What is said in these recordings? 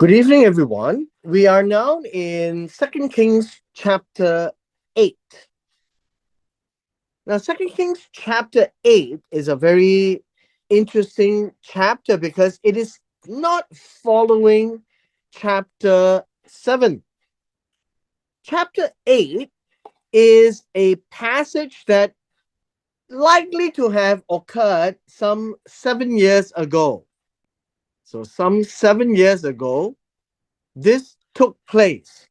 Good evening, everyone. We are now in Second Kings chapter 8. Now, Second Kings chapter 8 is a very interesting chapter because it is not following chapter 7. Chapter 8 is a passage that likely to have occurred some 7 years ago. So, some 7 years ago, this took place.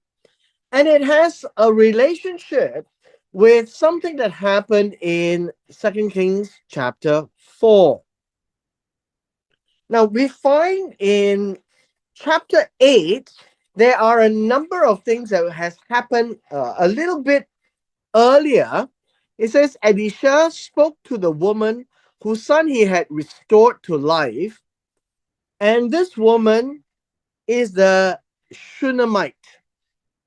And it has a relationship with something that happened in Second Kings chapter 4. Now we find in chapter 8 there are a number of things that has happened a little bit earlier. It says Elisha spoke to the woman whose son he had restored to life, and this woman is the Shunammite.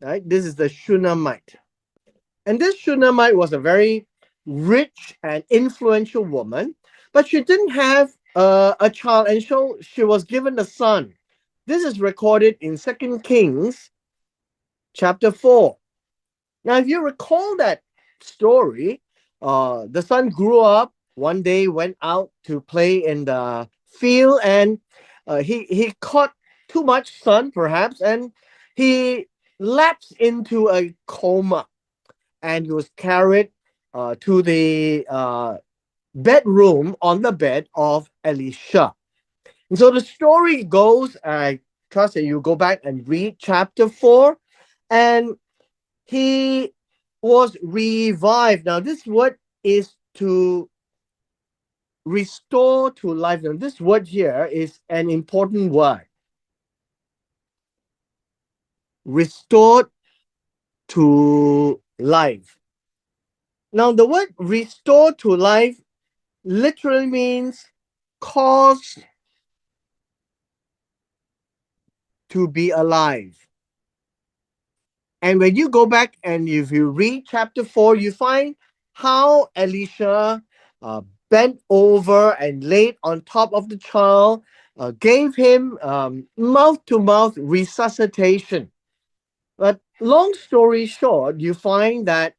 Right? This is the Shunammite. And this Shunammite was a very rich and influential woman, but she didn't have a child, and so she was given a son. This is recorded in Second Kings chapter 4. Now, if you recall that story, the son grew up, one day went out to play in the field, and he caught too much sun, perhaps, and he lapsed into a coma, and he was carried to the bedroom on the bed of Elisha. And so the story goes, I trust that you go back and read chapter 4, and he was revived. Now, this word is to restore to life. Now, this word here is an important word. Restored to life. Now, the word restore to life literally means cause to be alive. And when you go back and if you read chapter 4, you find how Elisha bent over and laid on top of the child, gave him mouth to mouth resuscitation. But long story short, you find that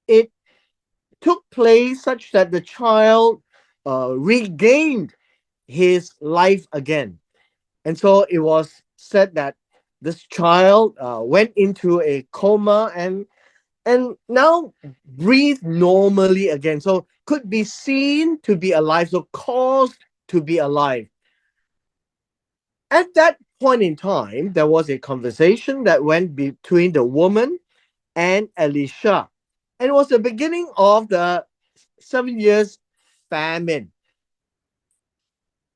it took place such that the child regained his life again. And so it was said that this child went into a coma and now breathe normally again. So could be seen to be alive, so caused to be alive. At that point in time, there was a conversation that went between the woman and Elisha. And it was the beginning of the 7 years famine.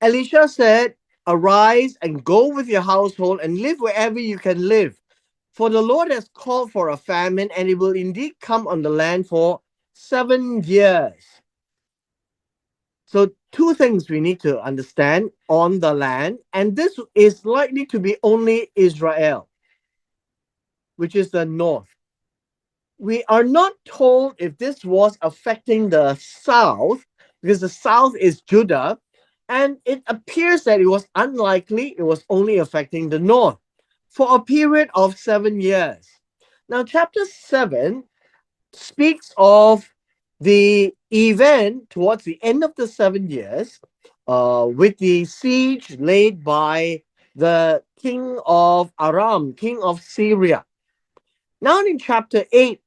Elisha said, "Arise and go with your household and live wherever you can live. For the Lord has called for a famine, and it will indeed come on the land for 7 years." So, two things we need to understand on the land, and this is likely to be only Israel, which is the north. We are not told if this was affecting the south, because the south is Judah, and it appears that it was unlikely it was only affecting the north for a period of 7 years. Now, chapter 7 speaks of the event towards the end of the 7 years with the siege laid by the king of Aram, king of Syria. Now, in chapter 8,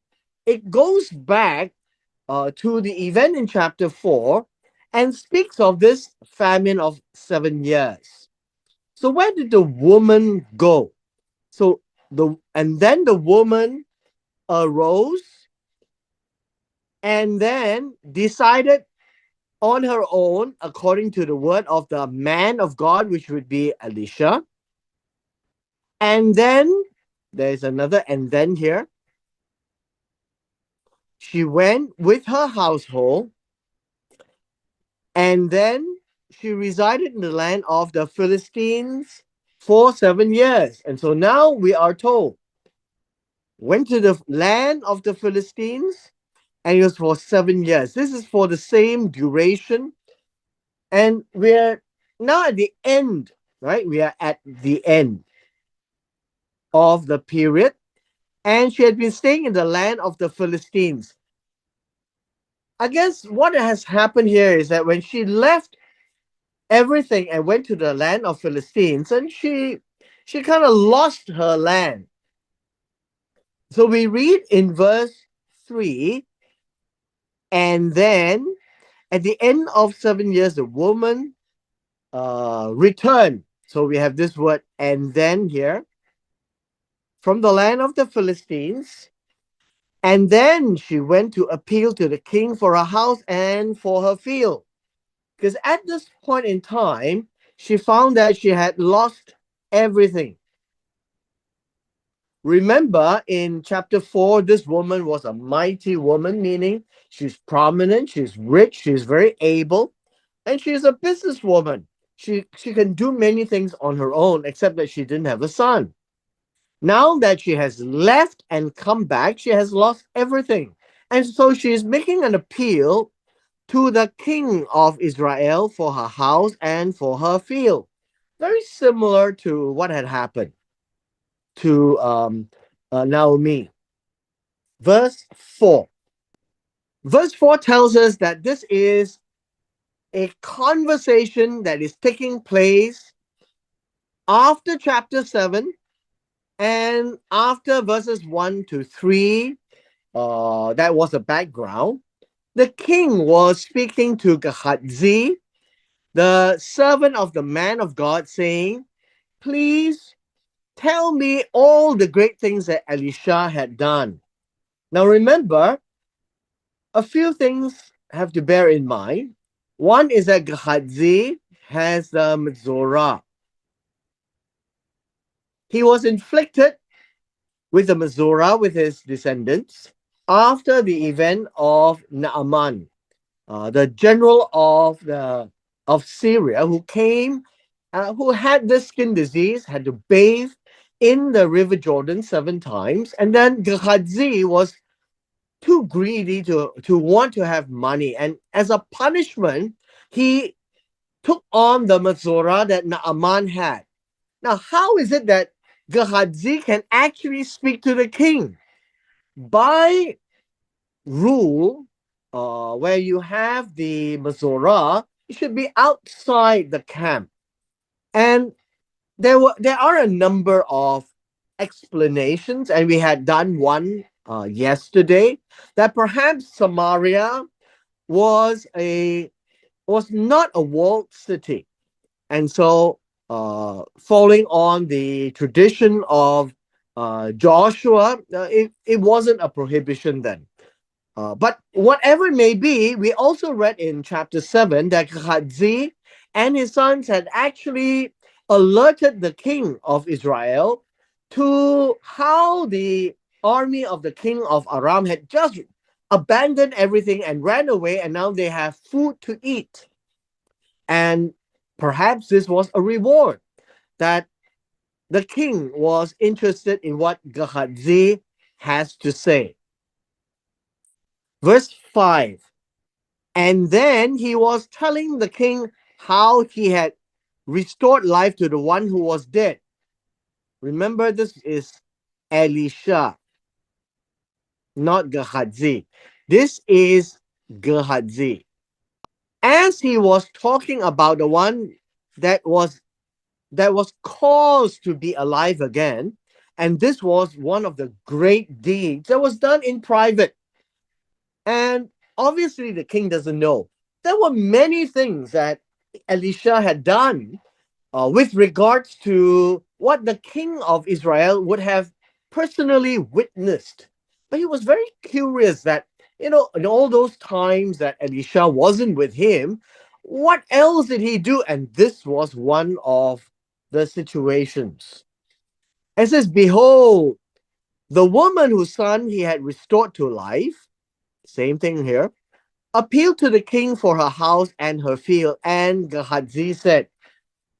it goes back to the event in chapter 4 and speaks of this famine of 7 years. So where did the woman go? Then the woman arose and then decided on her own, according to the word of the man of God, which would be Elisha. And then there's another and then here. She went with her household, and then she resided in the land of the Philistines for 7 years. And so now we are told, went to the land of the Philistines, and it was for 7 years. This is for the same duration. And we're now at the end right? We are at the end of the period, and she had been staying in the land of the Philistines. I guess what has happened here is that when she left everything and went to the land of Philistines, and she kind of lost her land. So we read in verse 3, and then at the end of 7 years, the woman returned. So we have this word and then here from the land of the Philistines. And then she went to appeal to the king for her house and for her field. Because at this point in time, she found that she had lost everything. Remember in chapter 4, this woman was a mighty woman, meaning she's prominent, she's rich, she's very able, and she's a businesswoman. She can do many things on her own, except that she didn't have a son. Now that she has left and come back, she has lost everything. And so she is making an appeal to the king of Israel for her house and for her field. Very similar to what had happened to Naomi. Verse 4. Verse 4 tells us that this is a conversation that is taking place after chapter 7 and after verses 1 to 3. That was the background. The king was speaking to Gehazi, the servant of the man of God, saying, please tell me all the great things that Elisha had done. Now remember, a few things have to bear in mind. One is that Gehazi has the Mizorah. He was inflicted with the Mizorah with his descendants after the event of Naaman, the general of Syria, who came, who had this skin disease, had to bathe in the River Jordan 7 times, and then Gehazi was too greedy to want to have money, and as a punishment, he took on the Mazorah that Naaman had. Now, how is it that Gehazi can actually speak to the king? By rule, where you have the Mazorah, it should be outside the camp. And there are a number of explanations, and we had done one yesterday, that perhaps Samaria was a was not a walled city, and so following on the tradition of Joshua, it wasn't a prohibition then. But whatever it may be, we also read in chapter 7 that Gehazi and his sons had actually alerted the king of Israel to how the army of the king of Aram had just abandoned everything and ran away, and now they have food to eat. And perhaps this was a reward that the king was interested in what Gehazi has to say. Verse 5. And then he was telling the king how he had restored life to the one who was dead. Remember, this is Elisha, not Gehazi. This is Gehazi. As he was talking about the one that was caused to be alive again, and this was one of the great deeds that was done in private. And obviously, the king doesn't know. There were many things that Elisha had done with regards to what the king of Israel would have personally witnessed. But he was very curious that, in all those times that Elisha wasn't with him, what else did he do? And this was one of the situations. It says, behold, the woman whose son he had restored to life, same thing here, appealed to the king for her house and her field. And Gehazi said,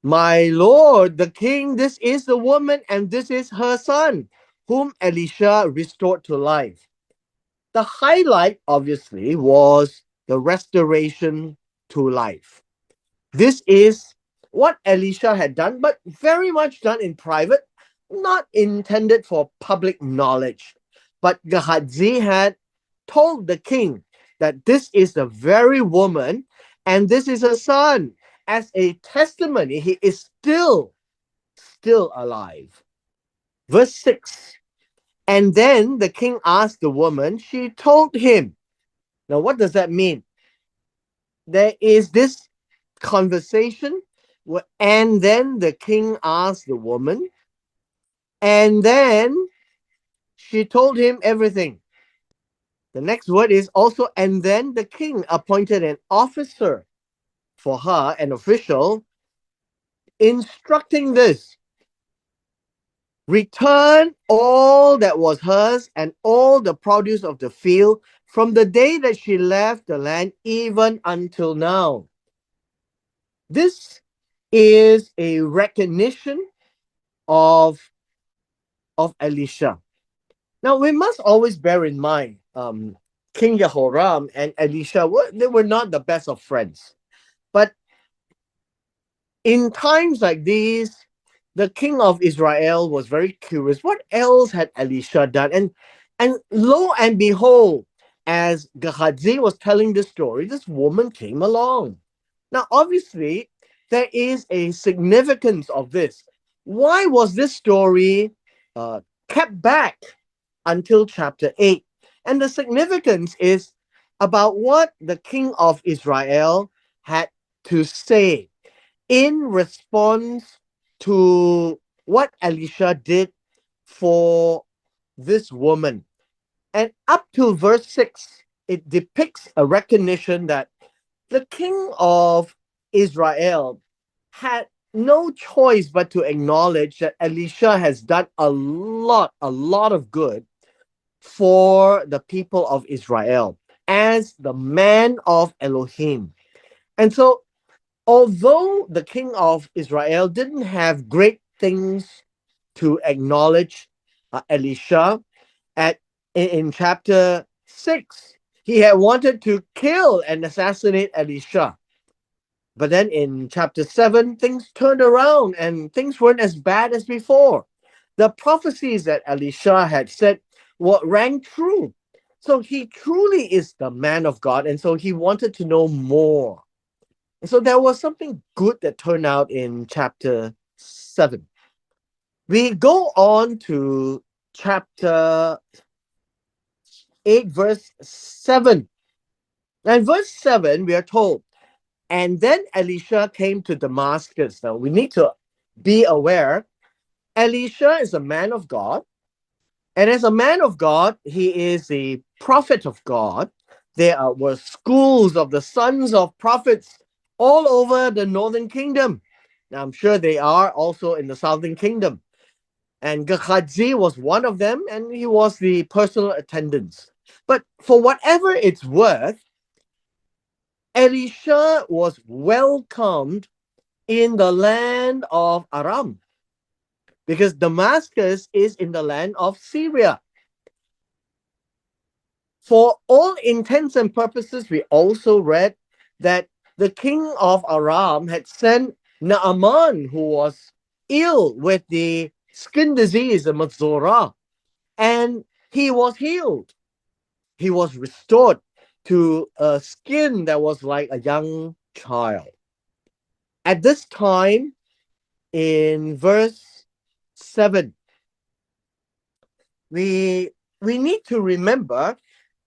my lord, the king, this is the woman and this is her son, whom Elisha restored to life. The highlight, obviously, was the restoration to life. This is what Elisha had done, but very much done in private, not intended for public knowledge. But Gehazi had told the king that this is the very woman and this is her son. As a testimony, he is still alive. Verse 6. And then the king asked the woman, she told him. Now, what does that mean? There is this conversation, and then the king asked the woman, and then she told him everything. The next word is also, and then the king appointed an officer for her, an official, instructing this: return all that was hers and all the produce of the field from the day that she left the land, even until now. This is a recognition of, of Elisha. Now, we must always bear in mind King Jehoram and Elisha, they were not the best of friends. But in times like these, the king of Israel was very curious. What else had Elisha done? And lo and behold, as Gehazi was telling this story, this woman came along. Now, obviously, there is a significance of this. Why was this story uh, kept back until chapter 8? And the significance is about what the king of Israel had to say in response to what Elisha did for this woman. And up to verse 6, it depicts a recognition that the king of Israel had no choice but to acknowledge that Elisha has done a lot of good for the people of Israel as the man of Elohim. And so, although the king of Israel didn't have great things to acknowledge Elisha at in chapter 6, he had wanted to kill and assassinate Elisha. But then in chapter 7, things turned around and things weren't as bad as before. The prophecies that Elisha had said rang true. So he truly is the man of God. And so he wanted to know more. And so there was something good that turned out in chapter 7. We go on to chapter 8, verse 7. And verse 7, we are told, and then Elisha came to Damascus. Now, we need to be aware, Elisha is a man of God. And as a man of God, he is a prophet of God. Were schools of the sons of prophets all over the northern kingdom. Now, I'm sure they are also in the southern kingdom. And Gehazi was one of them, and he was the personal attendant. But for whatever it's worth, Elisha was welcomed in the land of Aram because Damascus is in the land of Syria. For all intents and purposes, we also read that the king of Aram had sent Naaman, who was ill with the skin disease, the Matzorah, and he was healed. He was restored to a skin that was like a young child. At this time, in verse 7, we need to remember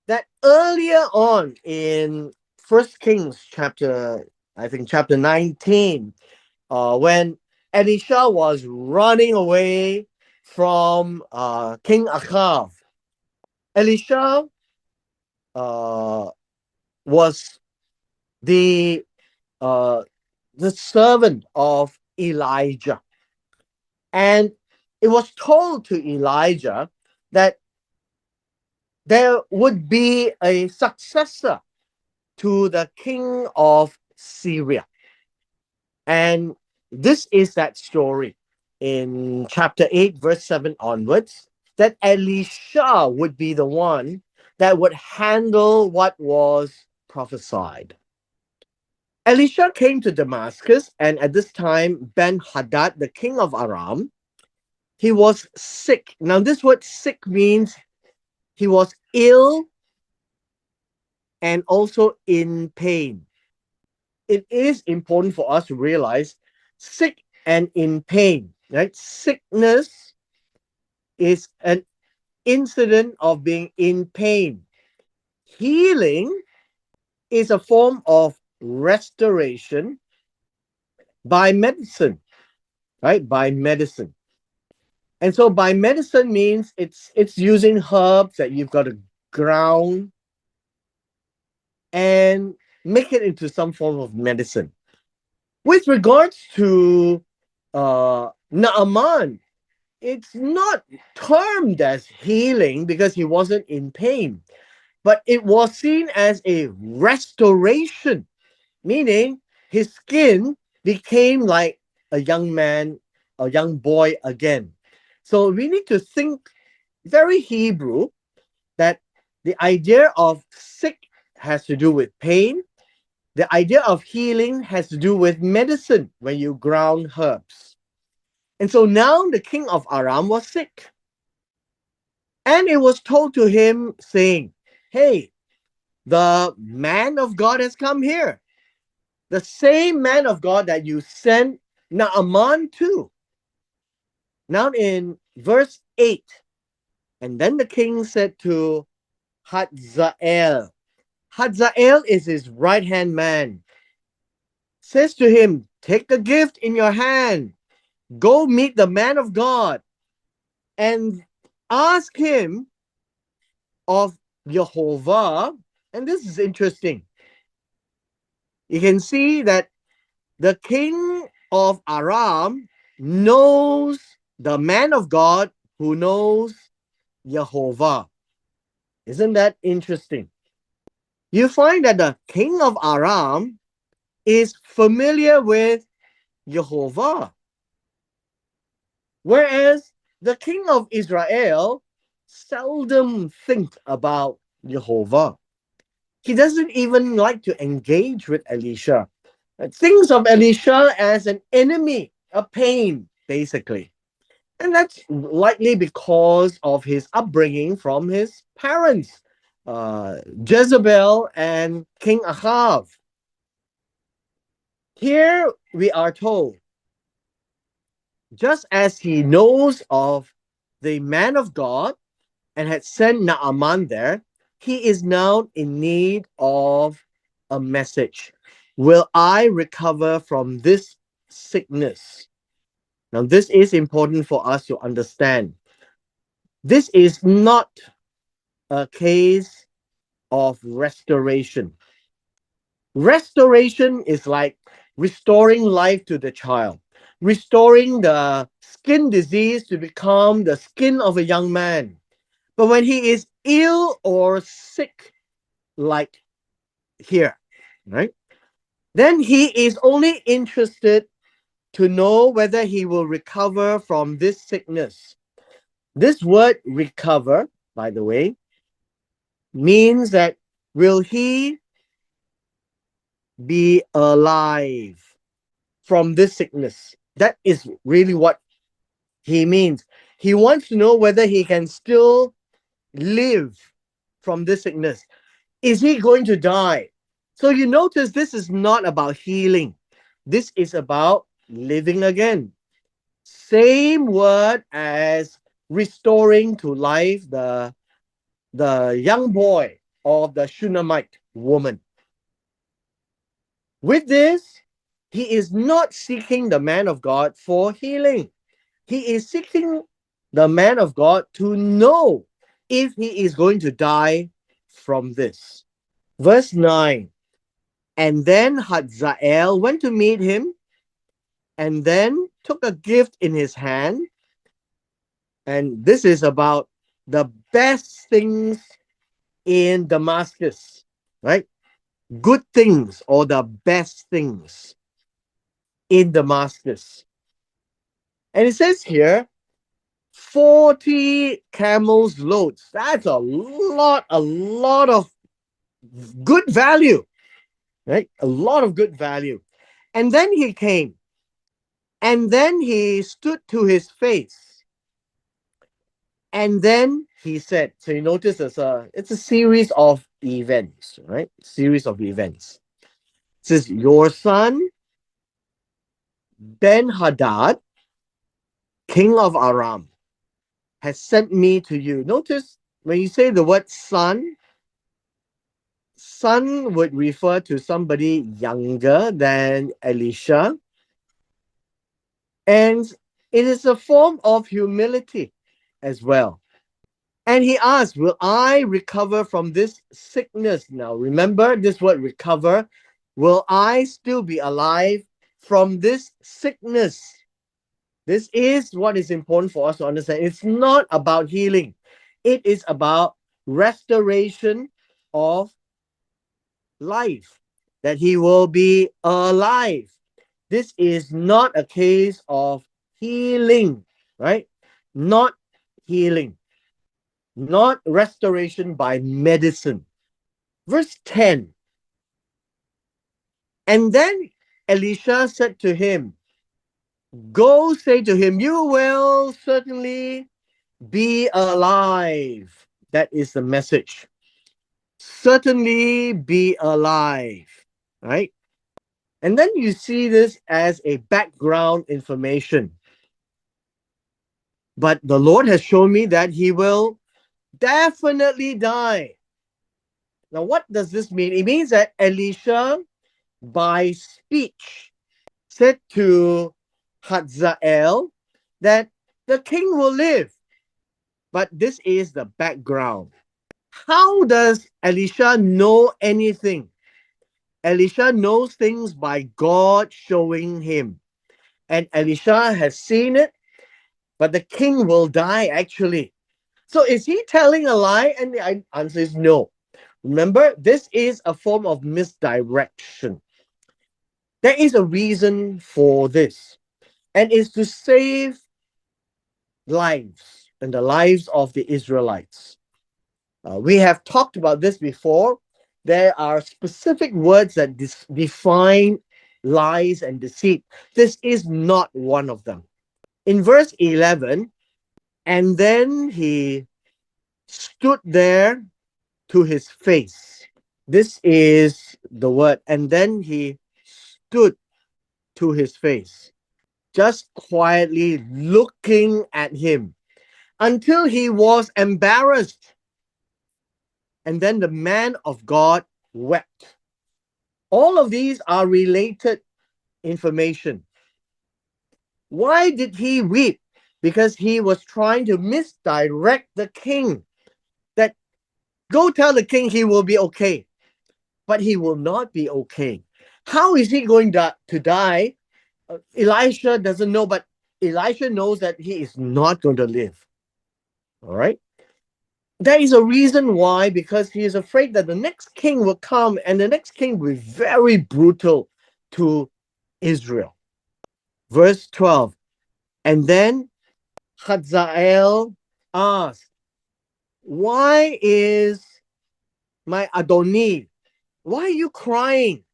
that earlier on in First Kings chapter, I think chapter 19, when Elisha was running away from King Achav, Elisha was the uh, the servant of Elijah, and it was told to Elijah that there would be a successor to the king of Syria. And this is that story in chapter 8, verse 7 onwards, that Elisha would be the one that would handle what was prophesied. Elisha came to Damascus, and at this time, Ben Hadad, the king of Aram, he was sick. Now, this word sick means he was ill and also in pain. It is important for us to realize sick and in pain, right? Sickness is an incident of being in pain. Healing is a form of restoration by medicine, right? By medicine. And so by medicine means it's using herbs that you've got to ground and make it into some form of medicine. With regards to Naaman, it's not termed as healing because he wasn't in pain, but it was seen as a restoration, meaning his skin became like a young man, a young boy again. So we need to think very Hebrew that the idea of sick has to do with pain. The idea of healing has to do with medicine when you ground herbs. And so now the king of Aram was sick. And it was told to him, saying, hey, the man of God has come here. The same man of God that you sent Naaman to. Now in verse 8, and then the king said to Hazael, Hazael is his right hand man, says to him, take the gift in your hand, go meet the man of God, and ask him of Jehovah. And this is interesting. You can see that the king of Aram knows the man of God who knows Jehovah. Isn't that interesting? You find that the king of Aram is familiar with Jehovah, whereas the king of Israel seldom think about Jehovah. He doesn't even like to engage with Elisha. Thinks of Elisha as an enemy, a pain, basically. And that's likely because of his upbringing from his parents, Jezebel and King Ahav. Here we are told, just as he knows of the man of God and had sent Naaman there, he is now in need of a message. Will I recover from this sickness? Now, this is important for us to understand. This is not a case of restoration. Restoration is like restoring life to the child, restoring the skin disease to become the skin of a young man. But when he is ill or sick, like here, right? Then he is only interested to know whether he will recover from this sickness. This word recover, by the way, means that will he be alive from this sickness? That is really what he means. He wants to know whether he can still live from this sickness. Is he going to die? So you notice this is not about healing. This is about living again. Same word as restoring to life the young boy of the Shunammite woman. With this, he is not seeking the man of God for healing. He is seeking the man of God to know if he is going to die from this. Verse 9. And then Hazael went to meet him and then took a gift in his hand. And this is about the best things in Damascus, right? Good things or the best things in Damascus. And it says here, 40 camels loads. That's a lot of good value. right? A lot of good value. And then he came, and then he stood to his face, and then he said, so you notice it's a series of events, right? Series of events. It says, your son, Ben Hadad, king of Aram, has sent me to you. Notice when you say the word son, son would refer to somebody younger than Elisha. And it is a form of humility as well. And he asked, will I recover from this sickness? Now, remember this word recover. Will I still be alive from this sickness? This is what is important for us to understand. It's not about healing, it is about restoration of life, that he will be alive. This is not a case of healing, right? Not healing, not restoration by medicine. Verse 10. And then Elisha said to him, go say to him, you will certainly be alive. That is the message. Certainly be alive, right? And then you see this as a background information. But the Lord has shown me that he will definitely die. Now, what does this mean? It means that Elisha, by speech, said to Hazael that the king will live. But this is the background. How does Elisha know anything? Elisha knows things by God showing him. And Elisha has seen it, but the king will die actually. So is he telling a lie? And the answer is no. Remember, this is a form of misdirection. There is a reason for this, and it's to save lives and the lives of the Israelites. We have talked about this before. There are specific words that define lies and deceit. This is not one of them. In verse 11, and then he stood there to his face. This is the word. And then he stood to his face, just quietly looking at him until he was embarrassed. And then the man of God wept. All of these are related information. Why did he weep? Because he was trying to misdirect the king. That go tell the king he will be okay, but he will not be okay. How is he going to die? Elisha doesn't know, but Elisha knows that he is not going to live. All right. There is a reason why, because he is afraid that the next king will come and the next king will be very brutal to Israel. Verse 12. And then Hazael asked, why is my Adoni? Why are you crying?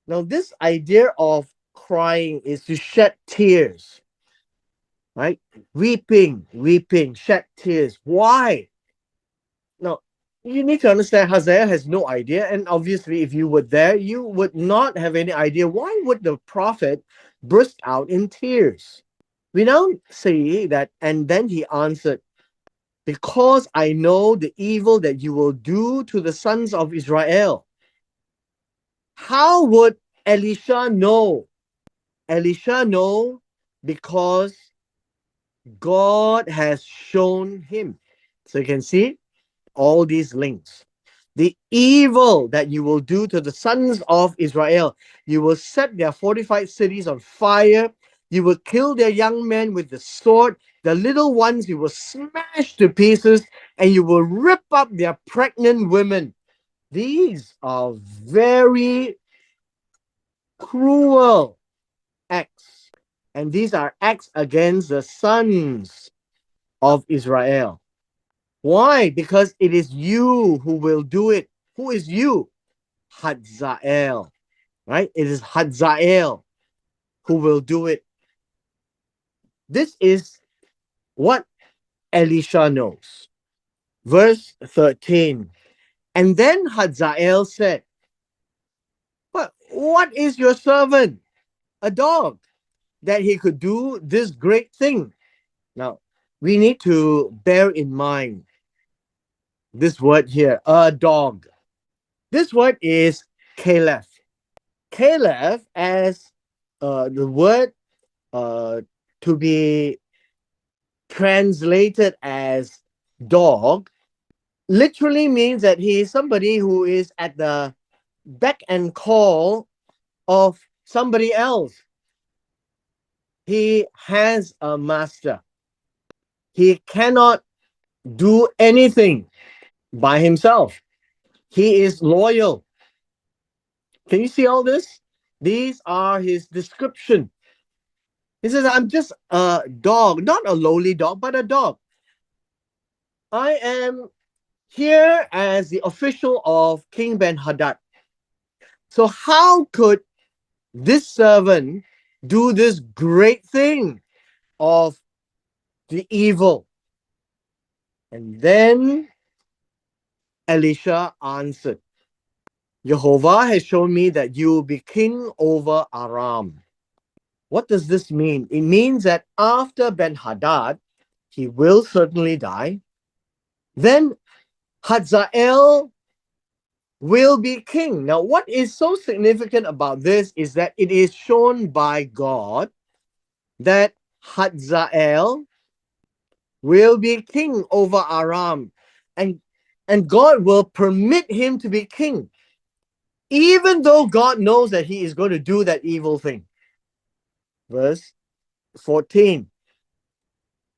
Now, this idea of crying is to shed tears, right? Weeping, shed tears. Why? Now, you need to understand Hazael has no idea. And obviously, if you were there, you would not have any idea. Why would the prophet burst out in tears? We now say that, and then he answered, because I know the evil that you will do to the sons of Israel. How would Elisha know? Elisha know because God has shown him. So you can see all these links. The evil that you will do to the sons of Israel. You will set their fortified cities on fire. You will kill their young men with the sword. The little ones you will smash to pieces, and you will rip up their pregnant women. These are very cruel acts. And these are acts against the sons of Israel. Why? Because it is you who will do it. Who is you? Hazael, right? It is Hazael who will do it. This is what Elisha knows. Verse 13. And then Hazael said, but what is your servant? A dog, that he could do this great thing. Now, we need to bear in mind this word here, a dog. This word is Caleb. Caleb, as the word uh, to be translated as dog, literally means that he is somebody who is at the beck and call of somebody else. He has a master. He cannot do anything by himself. He is loyal. Can you see all this? These are his description. He says, I'm just a dog, not a lowly dog, but a dog. I am here as the official of King Ben-Hadad. So how could this servant do this great thing of the evil? And then Elisha answered, Jehovah has shown me that you will be king over Aram. What does this mean? It means that after Ben-Hadad, he will certainly die. Then Hazael will be king. Now, what is so significant about this is that it is shown by God that Hazael will be king over Aram, and God will permit him to be king, even though God knows that he is going to do that evil thing. Verse 14.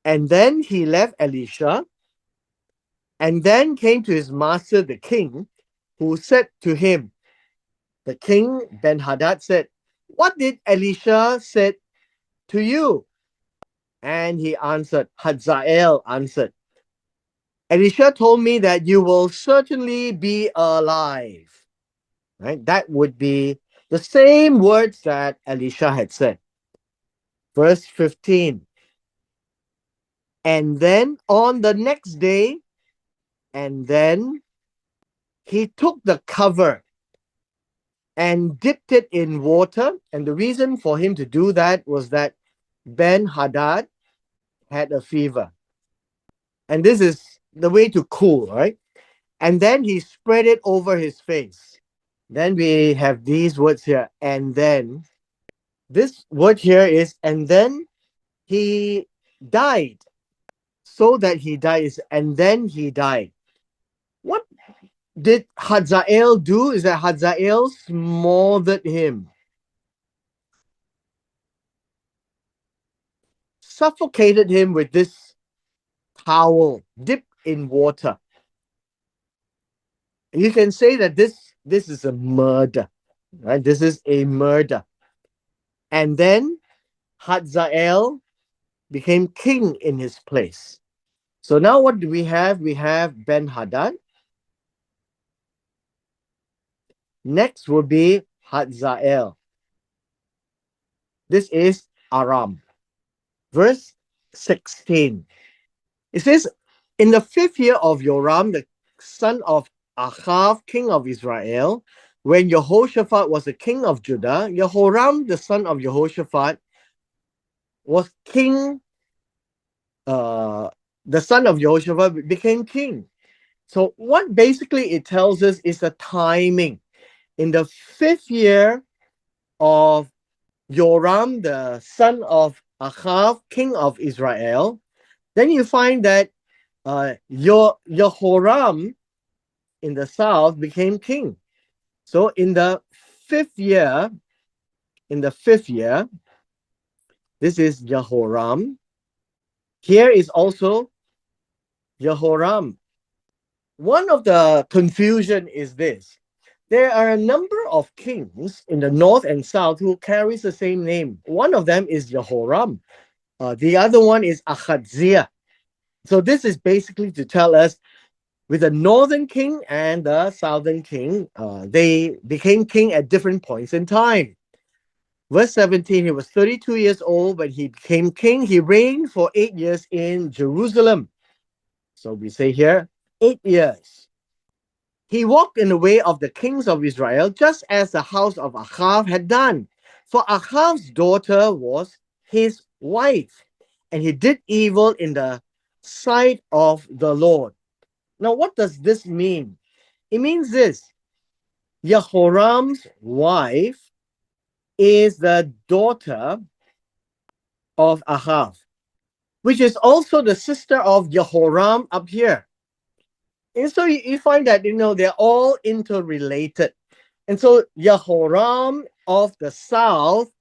And then he left Elisha and then came to his master, the king, who said to him, the king Ben-Hadad said, what did Elisha say to you? And he answered, Hazael answered, Elisha told me that you will certainly be alive. Right? That would be the same words that Elisha had said. Verse 15. And then on the next day, and then he took the cover and dipped it in water. And the reason for him to do that was that Ben-Hadad had a fever. And this is the way to cool, right? And then he spread it over his face. Then we have these words here. And then, this word here is, and then he died. So that he dies, and then he died. What did Hazael do? Is that Hazael smothered him, suffocated him with this towel dipped in water. You can say that this is a murder, right? This is a murder. And then Hazael became king in his place. So now what do we have? We have Ben-Hadad. Next will be Hazael. This is Aram. Verse 16. It says, in the 5th year of Joram, the son of Achav, king of Israel, when Jehoshaphat was the king of Judah, Jehoram, the son of Jehoshaphat, was king. The son of Jehoshaphat became king. So what basically it tells us is the timing. In the 5th year of Joram, the son of Achav, king of Israel, then you find that Jehoram in the south became king. So in the 5th year, this is Jehoram. Here is also Jehoram. One of the confusion is this. There are a number of kings in the north and south who carries the same name. One of them is Jehoram. The other one is Ahaziah. So this is basically to tell us with the northern king and the southern king. They became king at different points in time. Verse 17, he was 32 years old when he became king. He reigned for 8 years in Jerusalem. So we say here, 8 years. He walked in the way of the kings of Israel, just as the house of Ahav had done. For Ahav's daughter was his wife, and he did evil in the sight of the Lord. Now, what does this mean? It means this: Jehoram's wife is the daughter of Ahav, which is also the sister of Jehoram up here. And so you find that, they're all interrelated. And so Jehoram of the south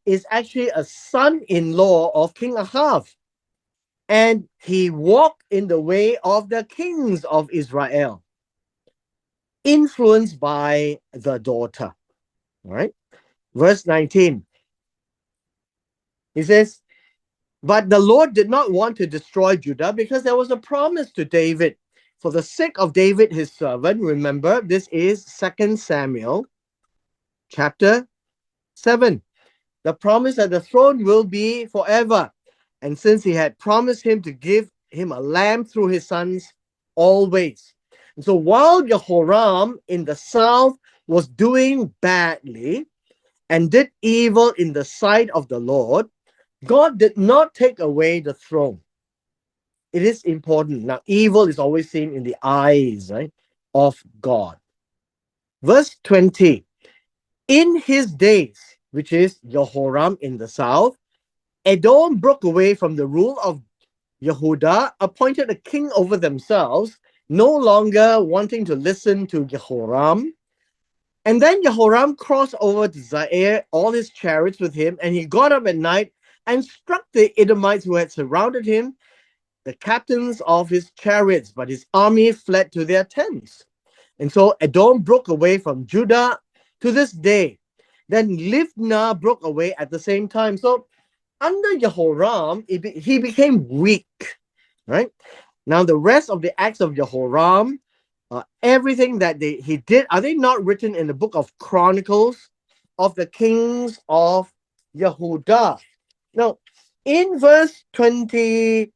is actually a son-in-law of King Ahav. And he walked in the way of the kings of Israel, influenced by the daughter. All right. Verse 19. He says, but the Lord did not want to destroy Judah because there was a promise to David. For the sake of David, his servant, remember, this is 2 Samuel chapter 7. The promise that the throne will be forever. And since he had promised him to give him a lamb through his sons always. And so while Jehoram in the south was doing badly and did evil in the sight of the Lord, God did not take away the throne. It is important. Now, evil is always seen in the eyes, right, of God. Verse 20. In his days, which is Jehoram in the south, Edom broke away from the rule of Yehudah, appointed a king over themselves, no longer wanting to listen to Jehoram. And then Jehoram crossed over to Zaire, all his chariots with him, and he got up at night and struck the Edomites who had surrounded him, the captains of his chariots, but his army fled to their tents. And so Edom broke away from Judah to this day. Then Libnah broke away at the same time. So under Jehoram, he became weak, right? Now the rest of the acts of Jehoram, everything that he did, are they not written in the book of Chronicles of the kings of Yehudah? Now, in verse 23,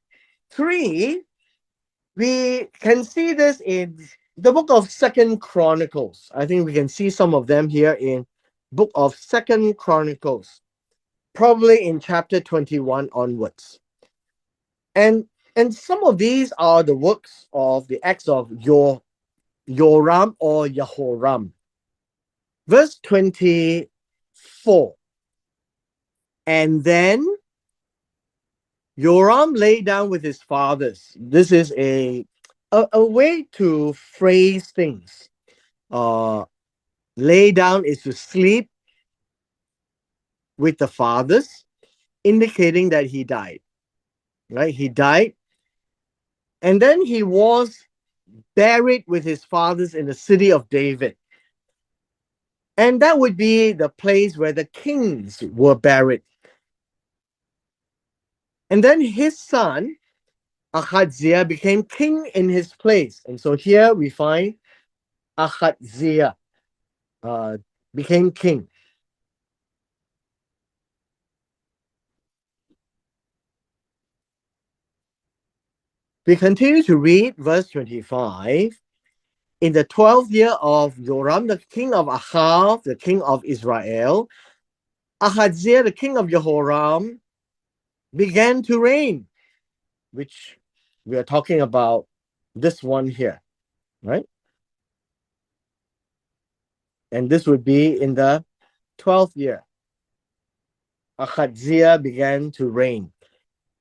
we can see this in the book of Second Chronicles. I think we can see some of them here in book of Second Chronicles, probably in chapter 21 onwards. And some of these are the works of the acts of Joram or Jehoram. Verse 24. And then Joram lay down with his fathers. This is a way to phrase things. Lay down is to sleep with the fathers, indicating that he died. Right? He died. And then he was buried with his fathers in the city of David. And that would be the place where the kings were buried. And then his son, Ahaziah, became king in his place. And so here we find Ahaziah became king. We continue to read verse 25. In the 12th year of Joram, the king of Ahav, the king of Israel, Ahaziah, the king of Jehoram, began to reign, which we are talking about this one here, right? And this would be in the 12th year. Ahaziah began to reign.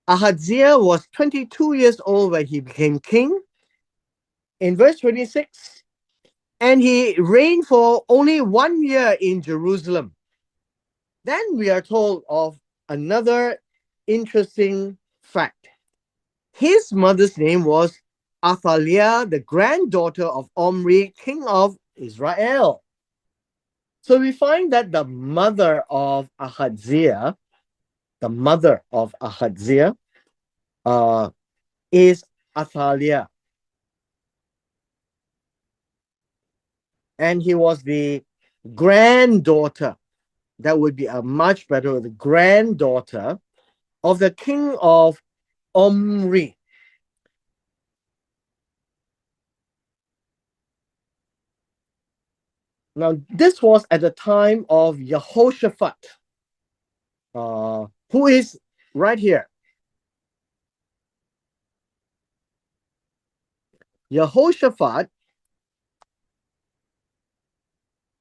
Ahaziah was 22 years old when he became king. In verse 26, and he reigned for only 1 year in Jerusalem. Then we are told of another interesting fact. His mother's name was Athaliah, the granddaughter of Omri, king of Israel. So we find that the mother of Ahaziah, is Athaliah. and he was the granddaughter. That would be a much better, the granddaughter of the king of Omri. Now, this was at the time of Jehoshaphat, who is right here. Jehoshaphat,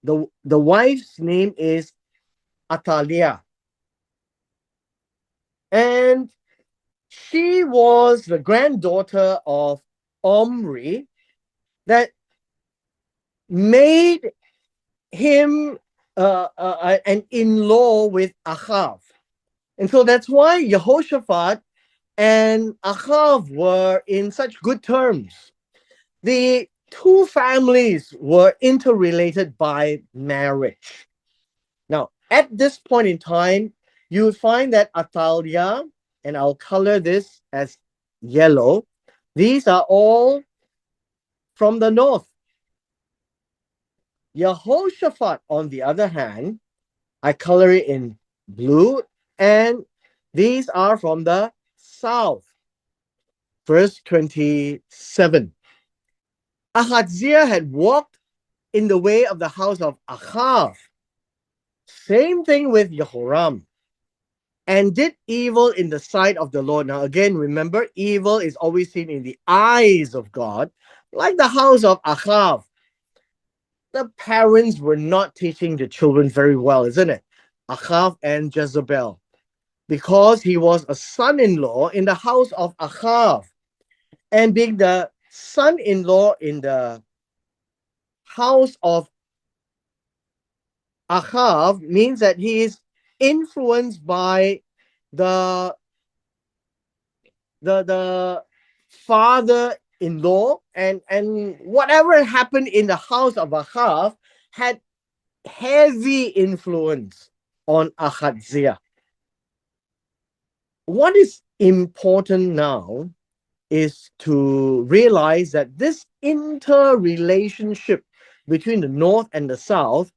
the wife's name is Atalia. And she was the granddaughter of Omri that made him an in-law with Ahav. And so that's why Jehoshaphat and Ahav were in such good terms. The two families were interrelated by marriage. Now, at this point in time, you will find that Atalia, and I'll color this as yellow, these are all from the north. Jehoshaphat, on the other hand, I color it in blue, and these are from the south. Verse 27. Ahaziah had walked in the way of the house of Ahav. Same thing with Jehoram. And did evil in the sight of the Lord. Now, again, remember, evil is always seen in the eyes of God, like the house of Ahav. The parents were not teaching the children very well, isn't it? Ahav and Jezebel, because he was a son-in-law in the house of Ahav. And being the son-in-law in the house of Ahav means that he is influenced by the the father-in-law, and whatever happened in the house of Ahav had heavy influence on Ahaziah. What is important now is to realize that this interrelationship between the north and the south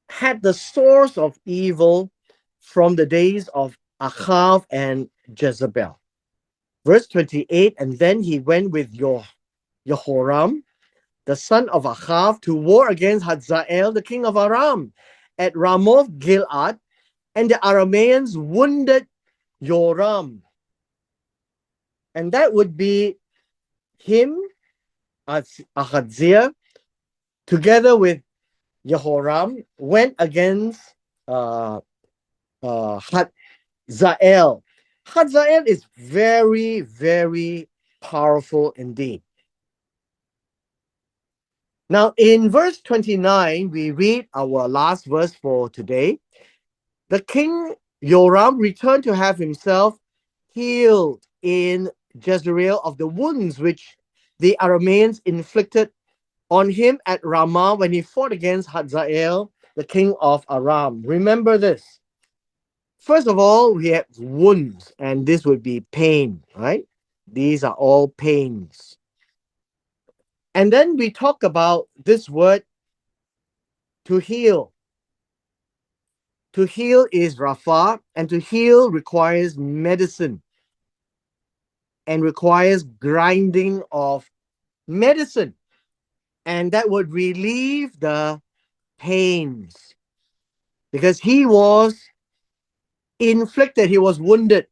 had the source of evil from the days of Ahav and Jezebel. Verse 28, and then he went with Jehoram, the son of Ahav, to war against Hazael, the king of Aram, at Ramoth Gilead, and the Arameans wounded Joram. And that would be him, Ahaziah, together with Jehoram, went against Hazael. Hazael is very, very powerful indeed. Now, in verse 29, we read our last verse for today. The king Joram returned to have himself healed in Jezreel of the wounds which the Arameans inflicted on him at Ramah when he fought against Hazael, the king of Aram. Remember this. First of all, we have wounds, and this would be pain, right? These are all pains. And then we talk about this word to heal. To heal is Rapha, and to heal requires medicine and requires grinding of medicine. And that would relieve the pains because he was inflicted, he was wounded.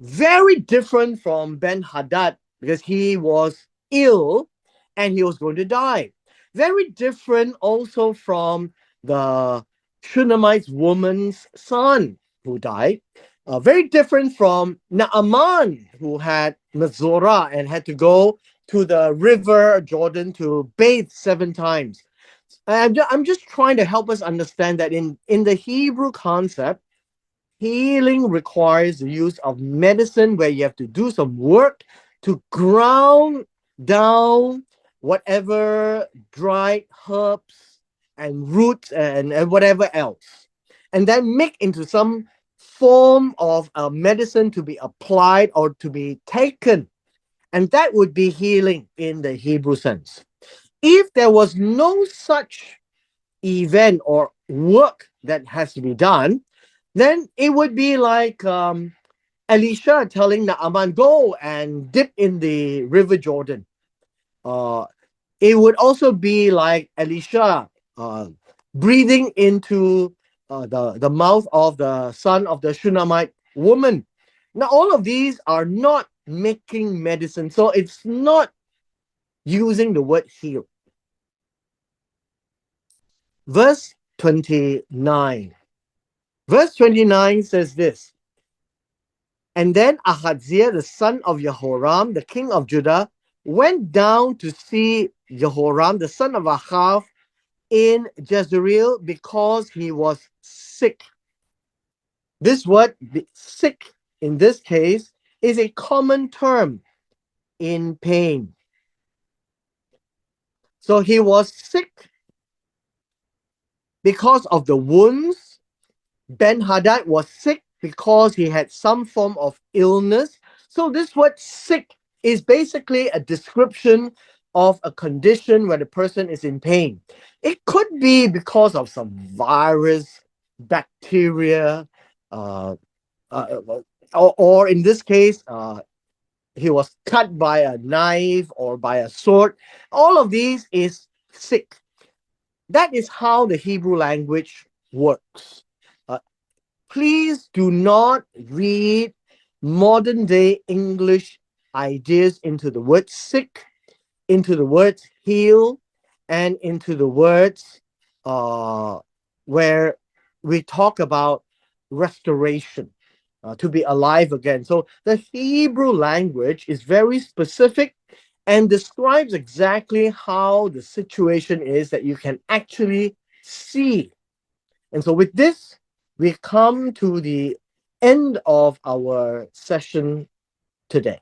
Very different from Ben Hadad because he was ill and he was going to die. Very different also from the Shunammite woman's son who died. Very different from Naaman, who had Mazorah and had to go to the river Jordan to bathe 7 times. I'm just trying to help us understand that in the Hebrew concept, healing requires the use of medicine where you have to do some work to ground down whatever dried herbs and roots and whatever else, and then make into some form of a medicine to be applied or to be taken. And that would be healing in the Hebrew sense. If there was no such event or work that has to be done, then it would be like Elisha telling Naaman, go and dip in the river Jordan. Uh, it would also be like Elisha breathing into the mouth of the son of the Shunammite woman. Now, all of these are not making medicine, so it's not using the word heal. Verse 29. Verse 29 says this. And then Ahaziah, the son of Jehoram, the king of Judah, went down to see Jehoram, the son of Ahav, in Jezreel because he was sick. This word, sick, in this case, is a common term in pain. So he was sick because of the wounds. Ben-Hadad was sick because he had some form of illness. So this word sick is basically a description of a condition where the person is in pain. It could be because of some virus, bacteria, uh, uh, or in this case, he was cut by a knife or by a sword. All of these is sick. That is how the Hebrew language works. Please do not read modern day English ideas into the word sick, into the words heal, and into the words where we talk about restoration, to be alive again. So the Hebrew language is very specific and describes exactly how the situation is that you can actually see. And so with this, we come to the end of our session today.